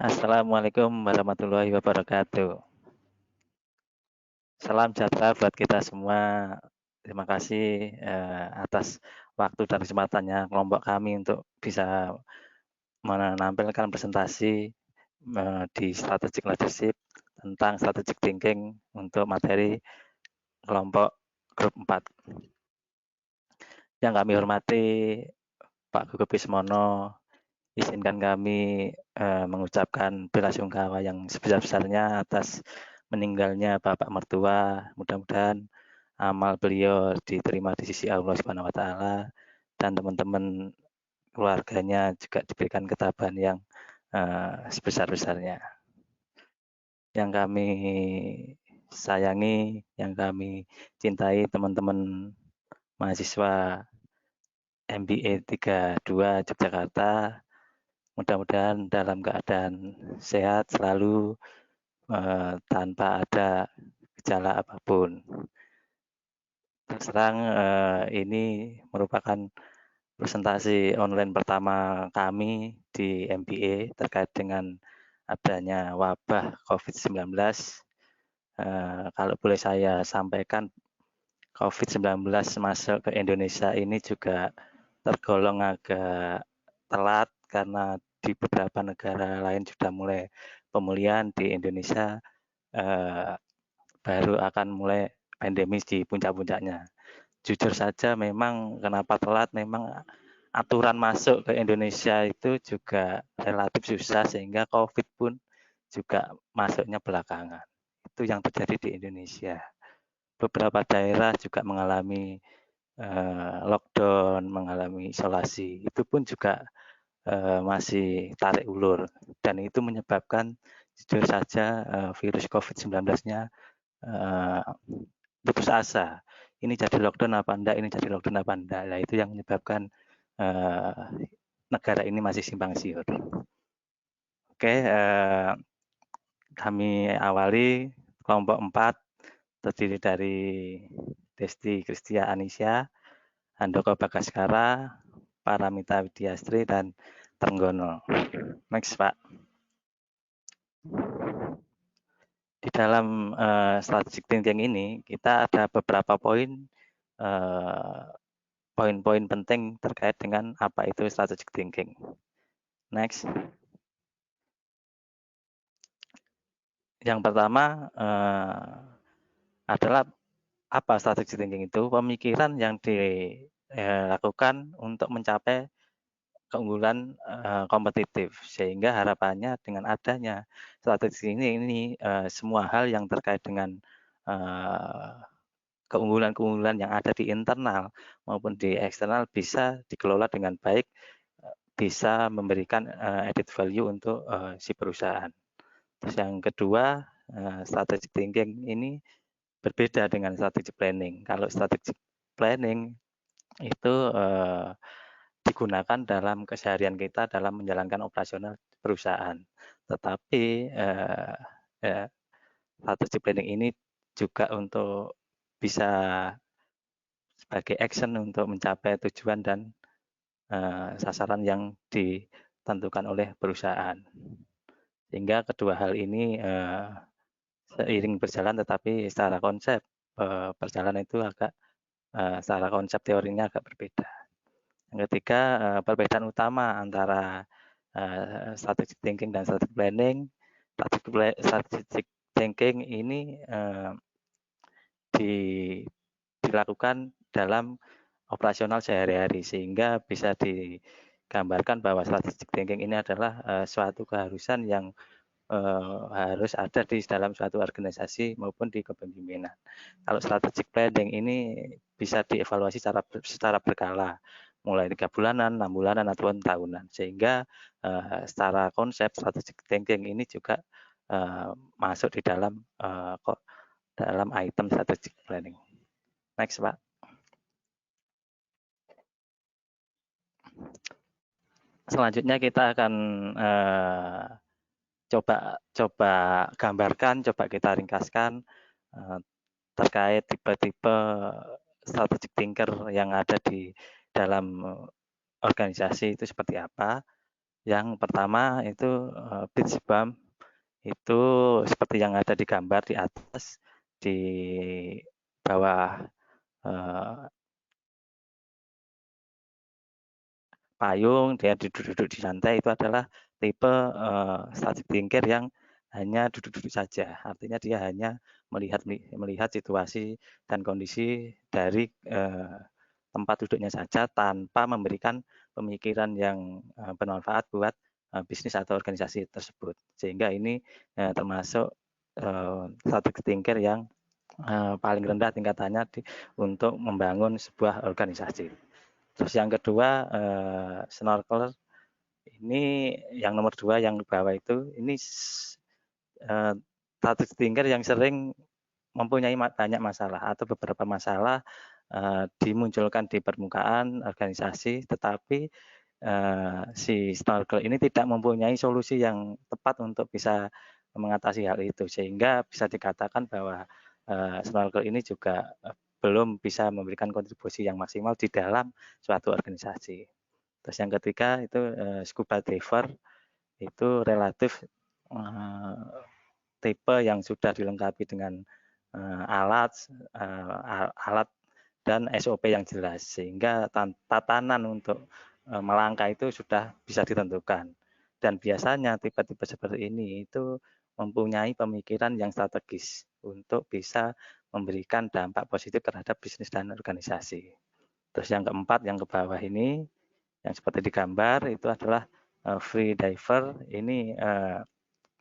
Assalamualaikum warahmatullahi wabarakatuh. Salam sejahtera buat kita semua. Terima kasih atas waktu dan kesempatannya kelompok kami untuk bisa menampilkan presentasi di strategic leadership tentang strategic thinking untuk materi kelompok grup 4. Yang kami hormati Pak Gugu Bismono, izinkan kami mengucapkan belasungkawa yang sebesar-besarnya atas meninggalnya Bapak mertua. Mudah-mudahan amal beliau diterima di sisi Allah Subhanahu wa taala dan teman-teman keluarganya juga diberikan ketabahan yang sebesar-besarnya. Yang kami sayangi, yang kami cintai teman-teman mahasiswa MBA 32 Yogyakarta, mudah-mudahan dalam keadaan sehat selalu tanpa ada gejala apapun. Terus terang ini merupakan presentasi online pertama kami di MBA terkait dengan adanya wabah COVID-19. Kalau boleh saya sampaikan, COVID-19 masuk ke Indonesia ini juga tergolong agak telat karena di beberapa negara lain sudah mulai pemulihan. Di Indonesia baru akan mulai endemis di puncak-puncaknya. Jujur saja memang kenapa telat, memang aturan masuk ke Indonesia itu juga relatif susah sehingga COVID pun juga masuknya belakangan. Itu yang terjadi di Indonesia. Beberapa daerah juga mengalami lockdown, mengalami isolasi. Itu pun juga masih tarik ulur dan itu menyebabkan jujur saja virus COVID-19-nya putus asa. Ini jadi lockdown apa enggak, ini jadi lockdown apa enggak. Nah, itu yang menyebabkan negara ini masih simpang siur. Oke, kami awali kelompok 4 terdiri dari Desti Kristia Anisya, Handoko Bagaskara, Paramita Widiastri, dan Tenggono. Next, Pak. Di dalam strategic thinking ini, kita ada beberapa poin-poin penting terkait dengan apa itu strategic thinking. Next. Yang pertama adalah apa strategic thinking itu? Pemikiran yang dilakukan untuk mencapai keunggulan kompetitif, sehingga harapannya dengan adanya strategi ini semua hal yang terkait dengan keunggulan-keunggulan yang ada di internal maupun di eksternal bisa dikelola dengan baik, bisa memberikan added value untuk si perusahaan. Terus yang kedua, strategic thinking ini berbeda dengan strategic planning. Kalau strategic planning itu digunakan dalam keseharian kita dalam menjalankan operasional perusahaan. Tetapi strategic planning ini juga untuk bisa sebagai action untuk mencapai tujuan dan sasaran yang ditentukan oleh perusahaan. Sehingga kedua hal ini seiring berjalan, tetapi secara konsep perjalanan itu agak secara konsep teorinya agak berbeda. Yang ketiga, perbedaan utama antara strategic thinking dan strategic planning. Strategic thinking ini dilakukan dalam operasional sehari-hari, sehingga bisa digambarkan bahwa strategic thinking ini adalah suatu keharusan yang harus ada di dalam suatu organisasi maupun di kepemimpinan. Kalau strategic planning ini bisa dievaluasi secara berkala, mulai 3 bulanan, 6 bulanan, ataupun tahunan. Sehingga secara konsep strategic thinking ini juga masuk di dalam item strategic planning. Next, Pak. Selanjutnya kita akan coba gambarkan, coba kita ringkaskan terkait tipe-tipe strategic thinker yang ada di dalam organisasi itu seperti apa. Yang pertama itu pitch bump, itu seperti yang ada di gambar di atas, di bawah payung, dia duduk-duduk di lantai, itu adalah tipe strategic thinker yang hanya duduk-duduk saja. Artinya dia hanya melihat situasi dan kondisi dari tempat duduknya saja tanpa memberikan pemikiran yang bermanfaat buat bisnis atau organisasi tersebut. Sehingga ini termasuk strategic thinker yang paling rendah tingkatannya untuk membangun sebuah organisasi. Terus yang kedua snorkeler ini yang nomor 2 yang di bawah itu ini strategic thinker yang sering mempunyai banyak masalah atau beberapa masalah dimunculkan di permukaan organisasi, tetapi si snorkel ini tidak mempunyai solusi yang tepat untuk bisa mengatasi hal itu, sehingga bisa dikatakan bahwa snorkel ini juga belum bisa memberikan kontribusi yang maksimal di dalam suatu organisasi. Terus yang ketiga itu scuba diver, itu relatif tipe yang sudah dilengkapi dengan alat alat dan SOP yang jelas, sehingga tatanan untuk melangkah itu sudah bisa ditentukan. Dan biasanya tipe-tipe seperti ini itu mempunyai pemikiran yang strategis untuk bisa memberikan dampak positif terhadap bisnis dan organisasi. Terus yang keempat, yang ke bawah ini, yang seperti di gambar, itu adalah free diver. Ini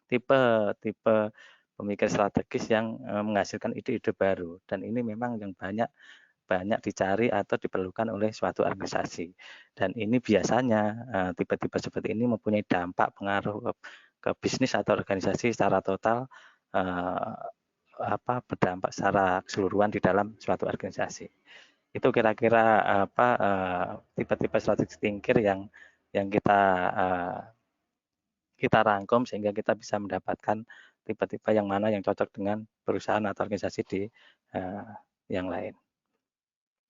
tipe pemikir strategis yang menghasilkan ide-ide baru. Dan ini memang yang banyak dicari atau diperlukan oleh suatu organisasi. Dan ini biasanya tipe-tipe seperti ini mempunyai dampak pengaruh ke bisnis atau organisasi secara total, berdampak secara keseluruhan di dalam suatu organisasi. Itu kira-kira tipe-tipe strategic thinker yang kita rangkum sehingga kita bisa mendapatkan tipe-tipe yang mana yang cocok dengan perusahaan atau organisasi di yang lain.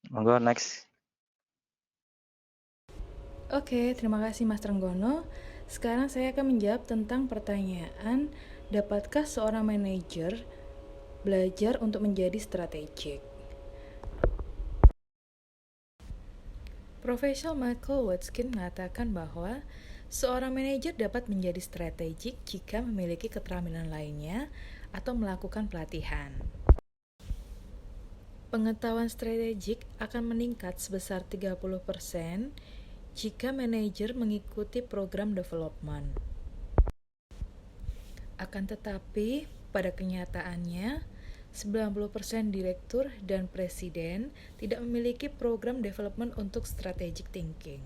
Monggo next. Oke, terima kasih Mas Trenggono. Sekarang saya akan menjawab tentang pertanyaan, dapatkah seorang manajer belajar untuk menjadi strategik? Profesor Michael Watkins mengatakan bahwa seorang manajer dapat menjadi strategik jika memiliki keterampilan lainnya atau melakukan pelatihan. Pengetahuan strategik akan meningkat sebesar 30% jika manajer mengikuti program development. Akan tetapi, pada kenyataannya, 90% direktur dan presiden tidak memiliki program development untuk strategic thinking.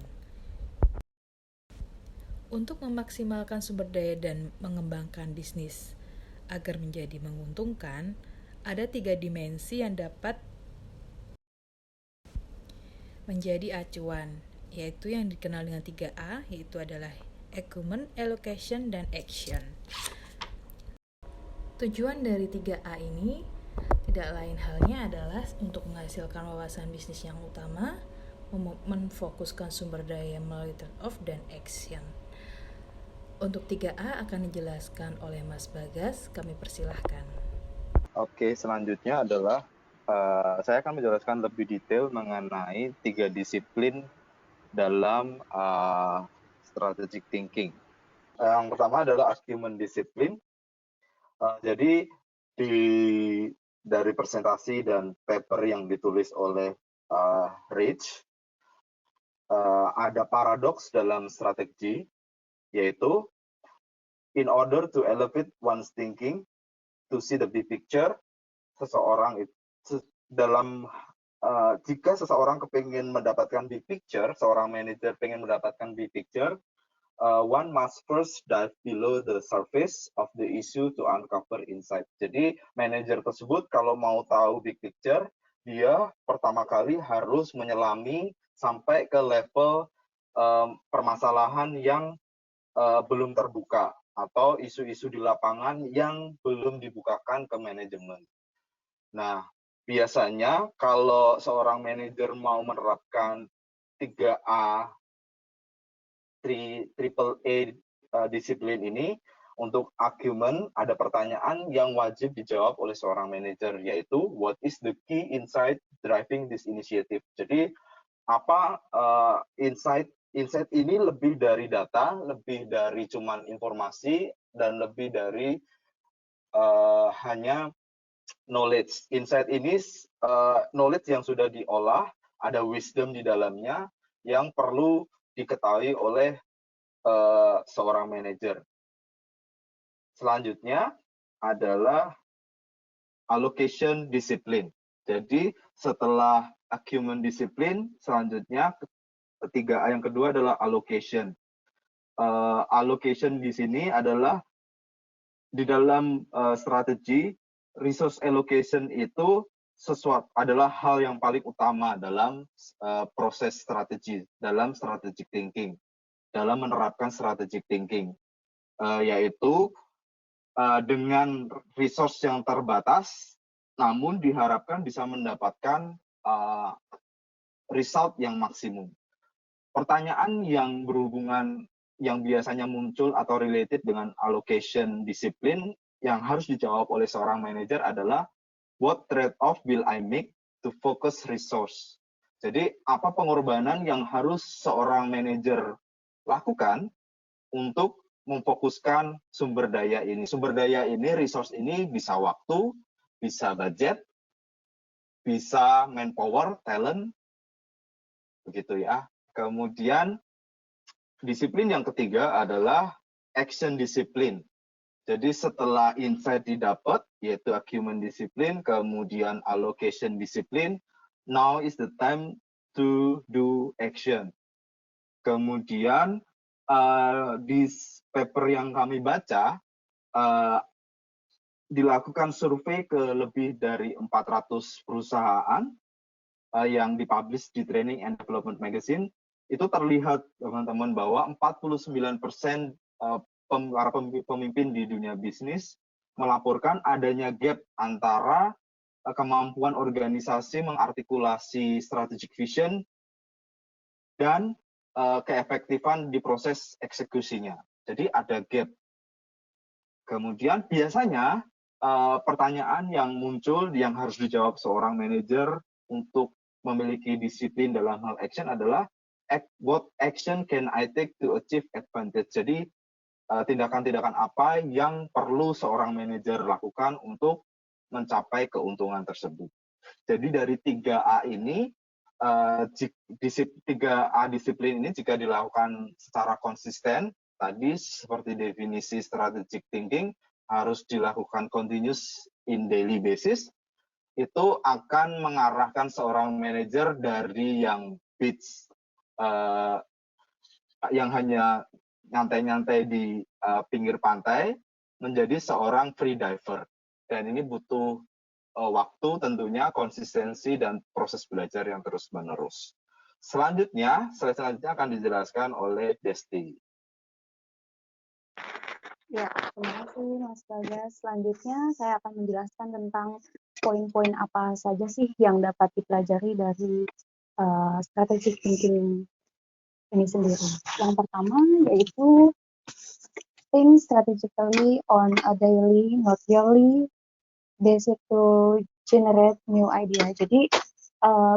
Untuk memaksimalkan sumber daya dan mengembangkan bisnis agar menjadi menguntungkan, ada 3 dimensi yang dapat menjadi acuan, yaitu yang dikenal dengan 3A, yaitu adalah acumen, allocation, dan action. Tujuan dari 3A ini tidak lain halnya adalah untuk menghasilkan wawasan bisnis yang utama, memfokuskan sumber daya melalui trade-off dan action. Untuk 3A akan dijelaskan oleh Mas Bagas, kami persilahkan. Oke, selanjutnya adalah saya akan menjelaskan lebih detail mengenai 3 disiplin dalam strategic thinking. Yang pertama adalah acumen disiplin. Jadi dari presentasi dan paper yang ditulis oleh Rich, ada paradoks dalam strategi, yaitu in order to elevate one's thinking to see the big picture, jika seseorang kepingin mendapatkan big picture, seorang manajer pengen mendapatkan big picture, one must first dive below the surface of the issue to uncover insight. Jadi manajer tersebut kalau mau tahu big picture, dia pertama kali harus menyelami sampai ke level permasalahan yang belum terbuka atau isu-isu di lapangan yang belum dibukakan ke manajemen. Nah, biasanya kalau seorang manajer mau menerapkan 3A triple A disiplin ini, untuk argument ada pertanyaan yang wajib dijawab oleh seorang manajer, yaitu what is the key insight driving this initiative. Jadi apa insight ini lebih dari data, lebih dari cuman informasi, dan lebih dari hanya knowledge. Insight ini knowledge yang sudah diolah, ada wisdom di dalamnya yang perlu diketahui oleh seorang manajer. Selanjutnya adalah allocation discipline. Jadi setelah acumen disiplin, selanjutnya yang kedua adalah allocation. Allocation di sini adalah di dalam strategi resource allocation itu adalah hal yang paling utama dalam proses strategi, dalam strategic thinking, dalam menerapkan strategic thinking, yaitu dengan resource yang terbatas, namun diharapkan bisa mendapatkan result yang maksimum. Pertanyaan yang berhubungan, yang biasanya muncul atau related dengan allocation disiplin yang harus dijawab oleh seorang manajer adalah what trade-off will I make to focus resource. Jadi apa pengorbanan yang harus seorang manajer lakukan untuk memfokuskan sumber daya ini. Sumber daya ini, resource ini bisa waktu, bisa budget, bisa manpower, talent, begitu ya. Kemudian disiplin yang ketiga adalah action disiplin. Jadi setelah insight didapat, yaitu acumen disiplin, kemudian allocation disiplin, now is the time to do action. Kemudian di paper yang kami baca, dilakukan survei ke lebih dari 400 perusahaan yang dipublish di Training and Development Magazine. Itu terlihat, teman-teman, bahwa 49% para pemimpin di dunia bisnis melaporkan adanya gap antara kemampuan organisasi mengartikulasi strategic vision dan keefektifan di proses eksekusinya. Jadi ada gap. Kemudian biasanya pertanyaan yang muncul yang harus dijawab seorang manajer untuk memiliki disiplin dalam hal action adalah what action can I take to achieve advantage. Jadi tindakan-tindakan apa yang perlu seorang manajer lakukan untuk mencapai keuntungan tersebut. Jadi dari 3A ini, 3A disiplin ini jika dilakukan secara konsisten, tadi seperti definisi strategic thinking, harus dilakukan continuous in daily basis, itu akan mengarahkan seorang manajer dari yang beach, yang hanya nyantai-nyantai di pinggir pantai, menjadi seorang free diver. Dan ini butuh waktu tentunya, konsistensi, dan proses belajar yang terus-menerus. Selanjutnya, slide selanjutnya akan dijelaskan oleh Desti. Ya, terima kasih Mas Bagas. Selanjutnya saya akan menjelaskan tentang poin-poin apa saja sih yang dapat dipelajari dari strategic thinking ini sendiri. Yang pertama yaitu think strategically on a daily, not yearly basis to generate new idea. Jadi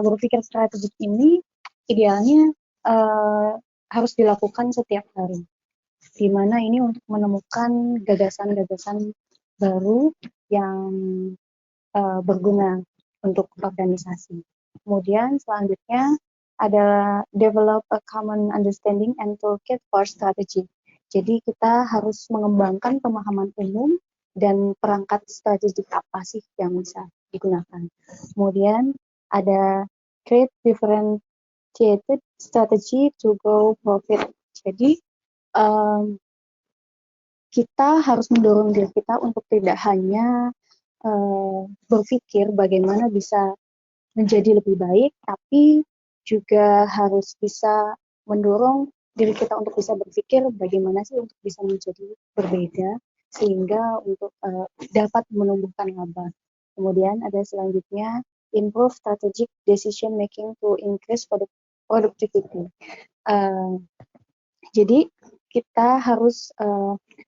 berpikir strategik ini idealnya harus dilakukan setiap hari, di mana ini untuk menemukan gagasan-gagasan baru yang berguna untuk organisasi. Kemudian selanjutnya adalah develop a common understanding and toolkit for strategy. Jadi kita harus mengembangkan pemahaman umum dan perangkat strategik apa sih yang bisa digunakan. Kemudian ada create differentiated strategy to grow profit. Jadi kita harus mendorong diri kita untuk tidak hanya berpikir bagaimana bisa menjadi lebih baik, tapi juga harus bisa mendorong diri kita untuk bisa berpikir bagaimana sih untuk bisa menjadi berbeda, sehingga untuk dapat menumbuhkan laba. Kemudian ada selanjutnya improve strategic decision making to increase productivity. Jadi kita harus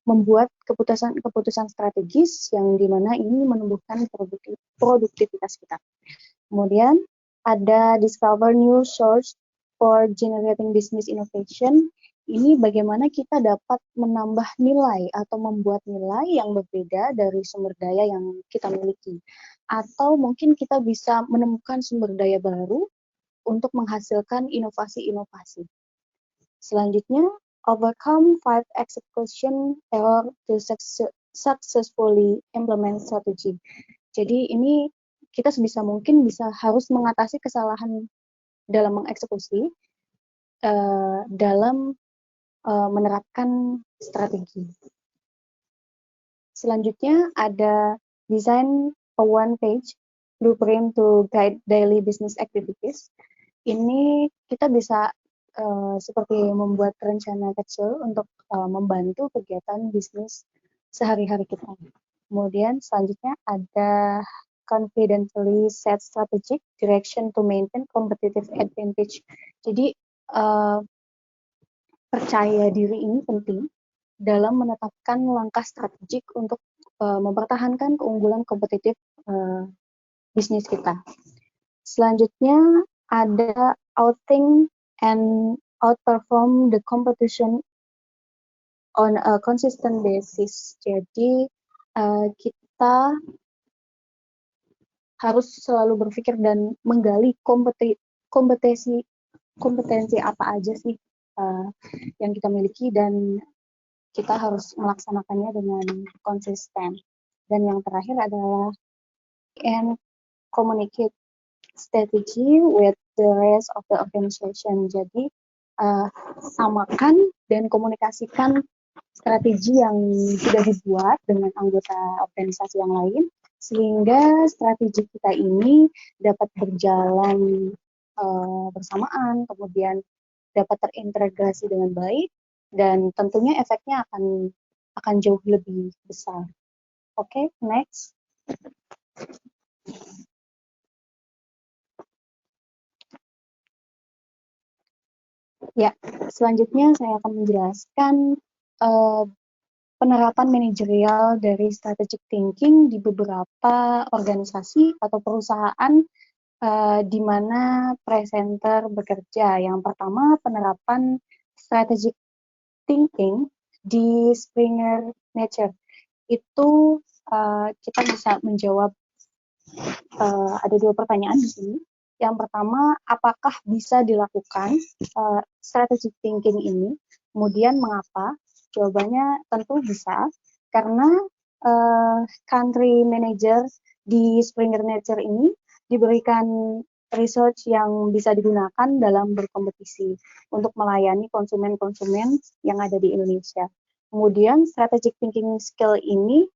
membuat keputusan strategis yang dimana ini menumbuhkan produktivitas kita. Kemudian ada discover new source for generating business innovation. Ini bagaimana kita dapat menambah nilai atau membuat nilai yang berbeda dari sumber daya yang kita miliki. Atau mungkin kita bisa menemukan sumber daya baru untuk menghasilkan inovasi-inovasi. Selanjutnya, overcome 5 execution error to successfully implement strategy. Jadi ini kita sebisa mungkin harus mengatasi kesalahan dalam mengeksekusi, dalam menerapkan strategi. Selanjutnya ada design a one-page blueprint to guide daily business activities. Ini kita bisa seperti membuat rencana kecil untuk membantu kegiatan bisnis sehari-hari kita. Kemudian selanjutnya ada confidently set strategic direction to maintain competitive advantage. Jadi percaya diri ini penting dalam menetapkan langkah strategik untuk mempertahankan keunggulan kompetitif bisnis kita. Selanjutnya ada outthink and outperform the competition on a consistent basis. Jadi kita harus selalu berpikir dan menggali kompetensi apa aja sih yang kita miliki dan kita harus melaksanakannya dengan konsisten. Dan yang terakhir adalah and communicate strategy with the rest of the organization. Jadi samakan dan komunikasikan strategi yang sudah dibuat dengan anggota organisasi yang lain sehingga strategi kita ini dapat berjalan bersamaan, kemudian dapat terintegrasi dengan baik dan tentunya efeknya akan jauh lebih besar. Oke, next. Ya, selanjutnya saya akan menjelaskan penerapan manajerial dari strategic thinking di beberapa organisasi atau perusahaan di mana presenter bekerja. Yang pertama, penerapan strategic thinking di Springer Nature. Itu kita bisa menjawab ada 2 pertanyaan di sini. Yang pertama, apakah bisa dilakukan strategic thinking ini? Kemudian mengapa? Jawabannya tentu bisa, karena country manager di Springer Nature ini diberikan research yang bisa digunakan dalam berkompetisi untuk melayani konsumen-konsumen yang ada di Indonesia. Kemudian strategic thinking skill ini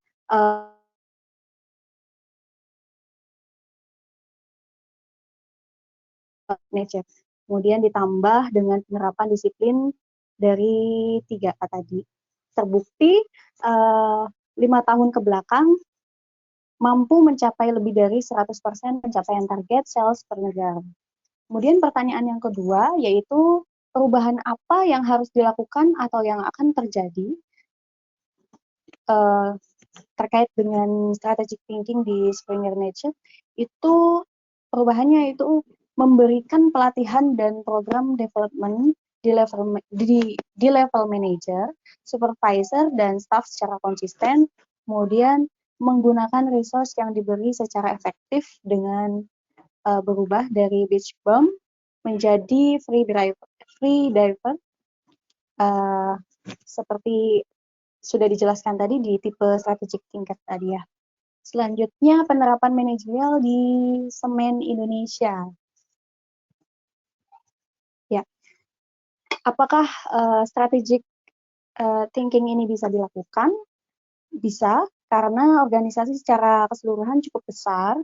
nature. Kemudian ditambah dengan penerapan disiplin dari 3A tadi. Terbukti 5 tahun ke belakang mampu mencapai lebih dari 100% pencapaian target sales per negara. Kemudian pertanyaan yang kedua yaitu perubahan apa yang harus dilakukan atau yang akan terjadi terkait dengan strategic thinking di Springer Nature. Itu perubahannya itu memberikan pelatihan dan program development di level manager, supervisor, dan staff secara konsisten, kemudian menggunakan resource yang diberi secara efektif dengan berubah dari beach bum menjadi free diver seperti sudah dijelaskan tadi di tipe strategic thinker tadi ya. Selanjutnya penerapan manajerial di Semen Indonesia. Ya, apakah strategic thinking ini bisa dilakukan? Bisa, karena organisasi secara keseluruhan cukup besar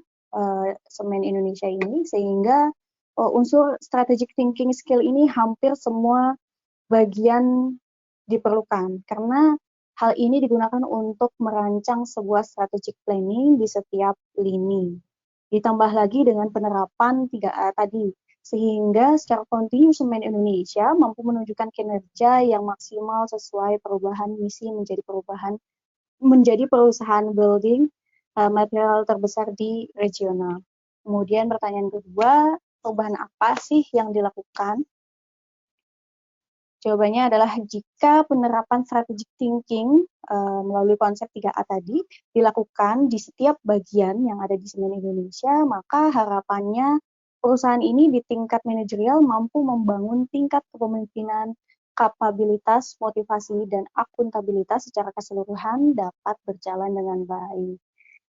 Semen Indonesia ini, sehingga unsur strategic thinking skill ini hampir semua bagian diperlukan, karena hal ini digunakan untuk merancang sebuah strategic planning di setiap lini. Ditambah lagi dengan penerapan 3A tadi, sehingga secara kontinu semen Indonesia mampu menunjukkan kinerja yang maksimal sesuai perubahan misi menjadi perusahaan building material terbesar di regional. Kemudian pertanyaan kedua, perubahan apa sih yang dilakukan? Jawabannya adalah jika penerapan strategic thinking melalui konsep 3A tadi dilakukan di setiap bagian yang ada di semen Indonesia, maka harapannya perusahaan ini di tingkat manajerial mampu membangun tingkat kepemimpinan, kapabilitas, motivasi, dan akuntabilitas secara keseluruhan dapat berjalan dengan baik.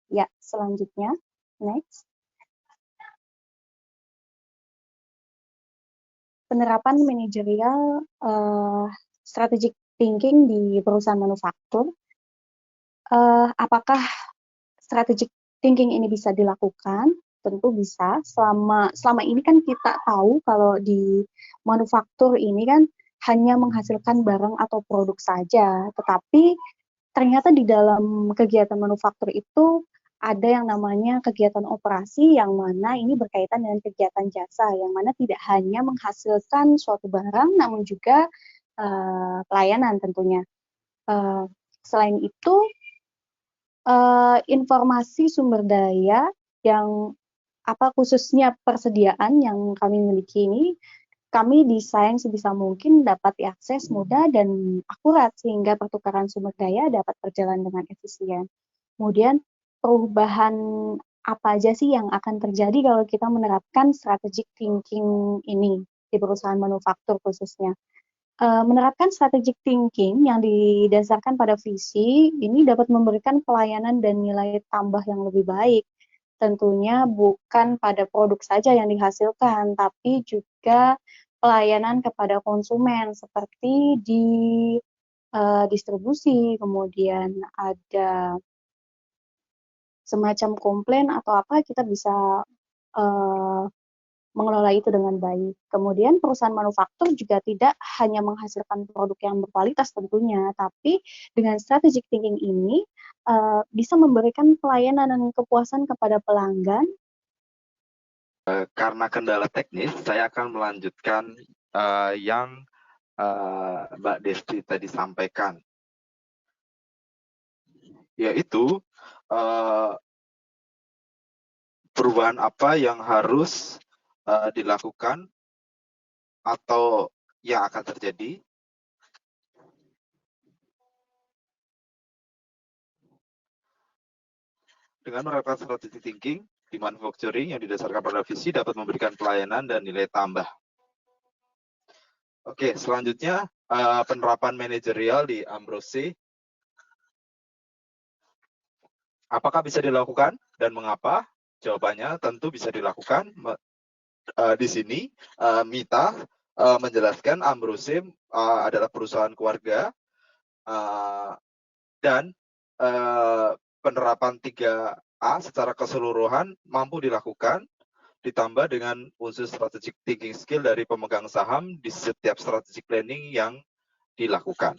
Ya, selanjutnya, next. Penerapan manajerial strategic thinking di perusahaan manufaktur. Apakah strategic thinking ini bisa dilakukan? Tentu bisa. Selama ini kan kita tahu kalau di manufaktur ini kan hanya menghasilkan barang atau produk saja, tetapi ternyata di dalam kegiatan manufaktur itu ada yang namanya kegiatan operasi yang mana ini berkaitan dengan kegiatan jasa yang mana tidak hanya menghasilkan suatu barang namun juga pelayanan tentunya. Selain itu informasi sumber daya yang khususnya persediaan yang kami miliki ini kami desain sebisa mungkin dapat diakses mudah dan akurat sehingga pertukaran sumber daya dapat berjalan dengan efisien. Kemudian perubahan apa aja sih yang akan terjadi kalau kita menerapkan strategic thinking ini di perusahaan manufaktur khususnya? Menerapkan strategic thinking yang didasarkan pada visi ini dapat memberikan pelayanan dan nilai tambah yang lebih baik. Tentunya bukan pada produk saja yang dihasilkan, tapi juga pelayanan kepada konsumen seperti di distribusi, kemudian ada semacam komplain atau apa, kita bisa mengelola itu dengan baik. Kemudian perusahaan manufaktur juga tidak hanya menghasilkan produk yang berkualitas tentunya, tapi dengan strategic thinking ini bisa memberikan pelayanan dan kepuasan kepada pelanggan. Karena kendala teknis, saya akan melanjutkan yang Mbak Desti tadi sampaikan, yaitu perubahan apa yang harus dilakukan atau yang akan terjadi dengan menerapkan strategic thinking di manufacturing yang didasarkan pada visi dapat memberikan pelayanan dan nilai tambah. Oke, selanjutnya penerapan manajerial di Ambrose. Apakah bisa dilakukan dan mengapa? Jawabannya tentu bisa dilakukan. Di sini Mita menjelaskan Ambrose adalah perusahaan keluarga dan penerapan 3A secara keseluruhan mampu dilakukan, ditambah dengan unsur strategic thinking skill dari pemegang saham di setiap strategic planning yang dilakukan.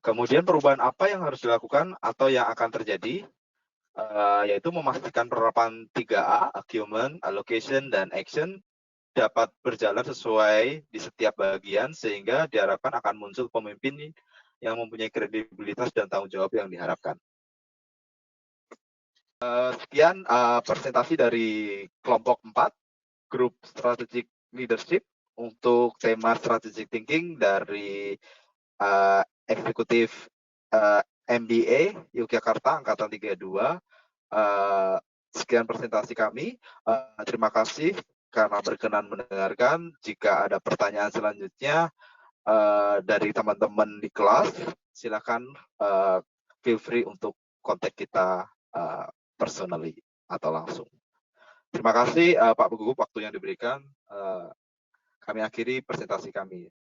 Kemudian perubahan apa yang harus dilakukan atau yang akan terjadi, yaitu memastikan penerapan 3A, acumen, allocation, dan action dapat berjalan sesuai di setiap bagian sehingga diharapkan akan muncul pemimpin yang mempunyai kredibilitas dan tanggung jawab yang diharapkan. Sekian presentasi dari kelompok 4, grup strategic leadership untuk tema strategic thinking dari eksekutif MBA Yogyakarta angkatan 32. Sekian presentasi kami. Terima kasih karena berkenan mendengarkan. Jika ada pertanyaan selanjutnya dari teman-teman di kelas, silakan feel free untuk kontak kita personally atau langsung. Terima kasih Pak Gugup waktu yang diberikan. Kami akhiri presentasi kami.